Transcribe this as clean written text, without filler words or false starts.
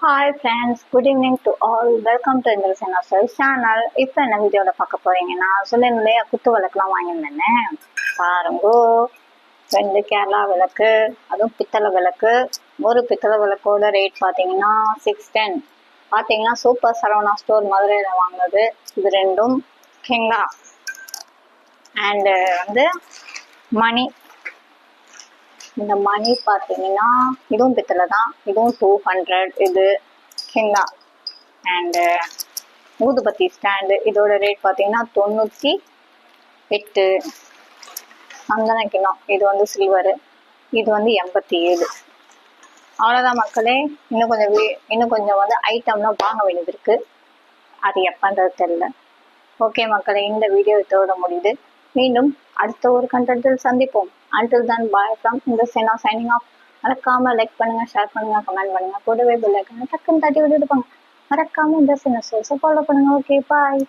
Hi friends, good evening to all. Welcome to இந்த channel. இப்போ என்ன வீடியோவில் பார்க்க போறீங்கன்னா, சொல்லியிருந்தே குத்து விளக்குலாம் வாங்கியிருந்தேன்னு பாருங்கோ. 2 கேரளா விளக்கு, அதுவும் பித்தளை விளக்கு. ஒரு பித்தளை விளக்கோட ரேட் பார்த்தீங்கன்னா 610. பார்த்தீங்கன்னா சூப்பர் சரவணா ஸ்டோர் மதுரையில் வாங்கினது இது ரெண்டும். ஓகேங்களா? And money. இந்த மணி பார்த்தீங்கன்னா இதுவும் பித்தளை தான், இதுவும் 200 இது. ஓகேங்களா? அண்டு ஊதுபத்தி ஸ்டாண்டு, இதோட ரேட் பார்த்தீங்கன்னா 98. சந்தன கிண்ணம், இது வந்து சில்வரு, இது வந்து 87. அவ்வளோதான் மக்களே. இன்னும் கொஞ்சம் வந்து ஐட்டம்லாம் வாங்க வேண்டியது இருக்கு. அது எப்பன்றது தெரியல. ஓகே மக்களே, இந்த வீடியோ இதோட முடியுது. மீண்டும் அடுத்த ஒரு கண்டென்ட்டில் சந்திப்போம். அன்டில் தென் பாய் ஃப்ரம் இந்த சேனா சைனிங் ஆஃப். மறக்காம லைக் பண்ணுங்க, ஷேர் பண்ணுங்க, கமெண்ட் பண்ணுங்க, கூடவே பெல் ஐக்கானை டக்குன்னு தட்டி விட்டுட்டு போங்க. மறக்காம இந்த சேனல் ஃபாலோ பண்ணுங்க. ஓகே, பாய்.